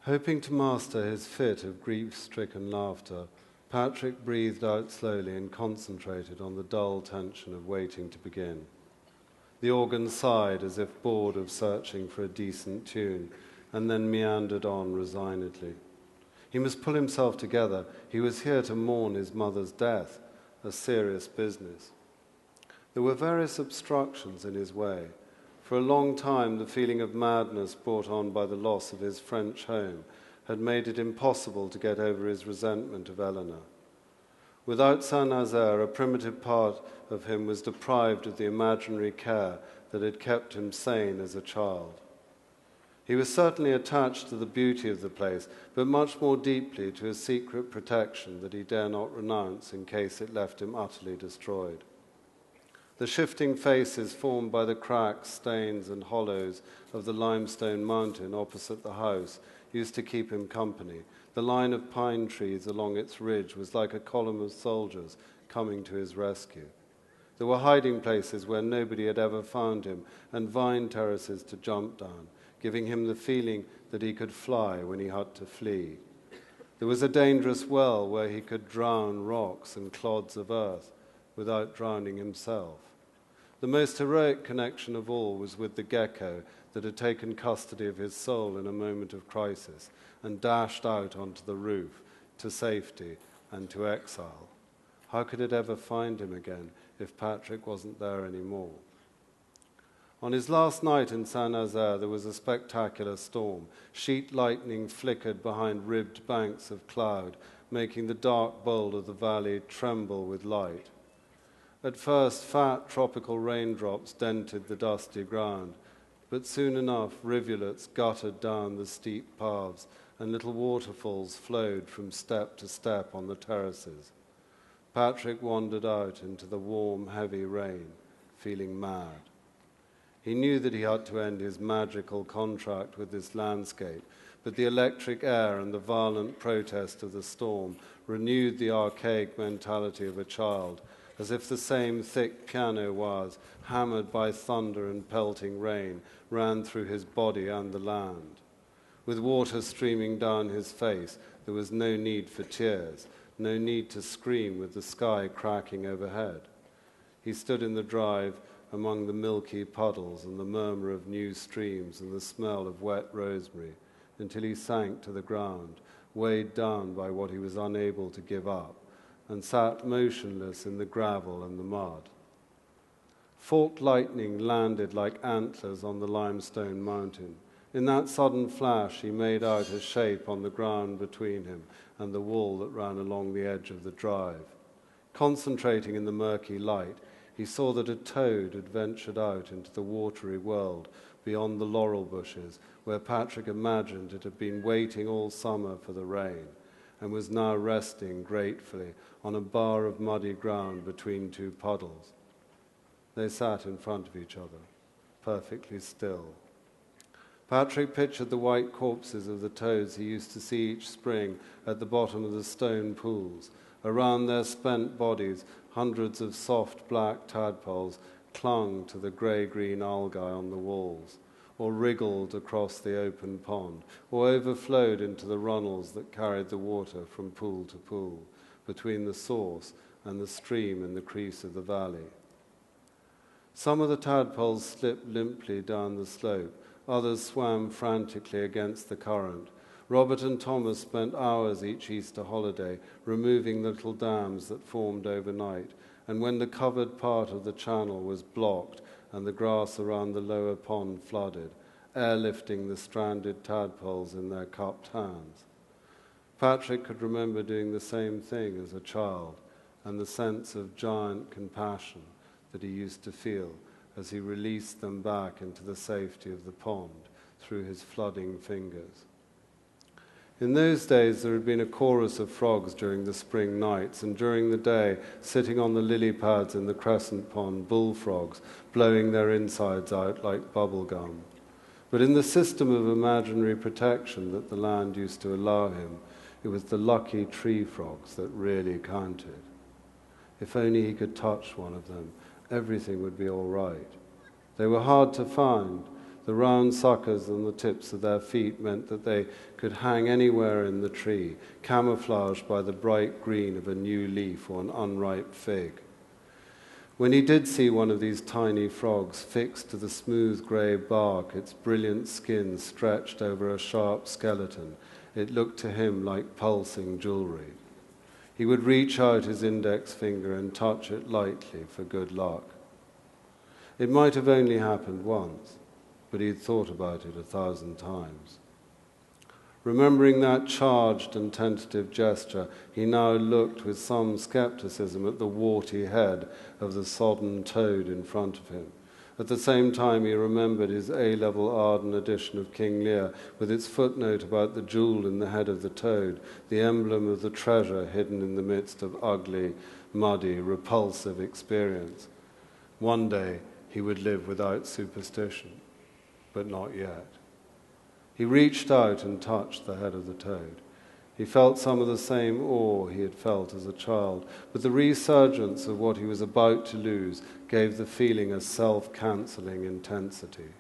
Hoping to master his fit of grief-stricken laughter, Patrick breathed out slowly and concentrated on the dull tension of waiting to begin. The organ sighed as if bored of searching for a decent tune, and then meandered on resignedly. He must pull himself together. He was here to mourn his mother's death, a serious business. There were various obstructions in his way. For a long time, the feeling of madness brought on by the loss of his French home had made it impossible to get over his resentment of Eleanor. Without Saint-Nazaire, a primitive part of him was deprived of the imaginary care that had kept him sane as a child. He was certainly attached to the beauty of the place, but much more deeply to a secret protection that he dare not renounce in case it left him utterly destroyed. The shifting faces formed by the cracks, stains, and hollows of the limestone mountain opposite the house used to keep him company. The line of pine trees along its ridge was like a column of soldiers coming to his rescue. There were hiding places where nobody had ever found him, and vine terraces to jump down, giving him the feeling that he could fly when he had to flee. There was a dangerous well where he could drown rocks and clods of earth without drowning himself. The most heroic connection of all was with the gecko that had taken custody of his soul in a moment of crisis and dashed out onto the roof to safety and to exile. How could it ever find him again if Patrick wasn't there anymore? On his last night in Saint-Nazaire, there was a spectacular storm. Sheet lightning flickered behind ribbed banks of cloud, making the dark bowl of the valley tremble with light. At first, fat tropical raindrops dented the dusty ground, but soon enough rivulets guttered down the steep paths and little waterfalls flowed from step to step on the terraces. Patrick wandered out into the warm, heavy rain, feeling mad. He knew that he had to end his magical contract with this landscape, but the electric air and the violent protest of the storm renewed the archaic mentality of a child, as if the same thick piano wires, hammered by thunder and pelting rain, ran through his body and the land. With water streaming down his face, there was no need for tears, no need to scream with the sky cracking overhead. He stood in the drive among the milky puddles and the murmur of new streams and the smell of wet rosemary, until he sank to the ground, weighed down by what he was unable to give up, and sat motionless in the gravel and the mud. Forked lightning landed like antlers on the limestone mountain. In that sudden flash, he made out a shape on the ground between him and the wall that ran along the edge of the drive. Concentrating in the murky light, he saw that a toad had ventured out into the watery world beyond the laurel bushes, where Patrick imagined it had been waiting all summer for the rain, and was now resting gratefully on a bar of muddy ground between two puddles. They sat in front of each other, perfectly still. Patrick pictured the white corpses of the toads he used to see each spring at the bottom of the stone pools. Around their spent bodies, hundreds of soft black tadpoles clung to the grey-green algae on the walls, or wriggled across the open pond, or overflowed into the runnels that carried the water from pool to pool, between the source and the stream in the crease of the valley. Some of the tadpoles slipped limply down the slope, others swam frantically against the current. Robert and Thomas spent hours each Easter holiday removing the little dams that formed overnight, and when the covered part of the channel was blocked and the grass around the lower pond flooded, airlifting the stranded tadpoles in their cupped hands. Patrick could remember doing the same thing as a child, and the sense of giant compassion that he used to feel as he released them back into the safety of the pond through his flooding fingers. In those days, there had been a chorus of frogs during the spring nights, and during the day, sitting on the lily pads in the crescent pond, bullfrogs, blowing their insides out like bubble gum. But in the system of imaginary protection that the land used to allow him, it was the lucky tree frogs that really counted. If only he could touch one of them, everything would be all right. They were hard to find. The round suckers on the tips of their feet meant that they could hang anywhere in the tree, camouflaged by the bright green of a new leaf or an unripe fig. When he did see one of these tiny frogs fixed to the smooth grey bark, its brilliant skin stretched over a sharp skeleton, it looked to him like pulsing jewellery. He would reach out his index finger and touch it lightly for good luck. It might have only happened once, but he'd thought about it 1,000 times. Remembering that charged and tentative gesture, he now looked with some scepticism at the warty head of the sodden toad in front of him. At the same time, he remembered his A-level Arden edition of King Lear, with its footnote about the jewel in the head of the toad, the emblem of the treasure hidden in the midst of ugly, muddy, repulsive experience. One day, he would live without superstition, but not yet. He reached out and touched the head of the toad. He felt some of the same awe he had felt as a child, but the resurgence of what he was about to lose gave the feeling a self-cancelling intensity.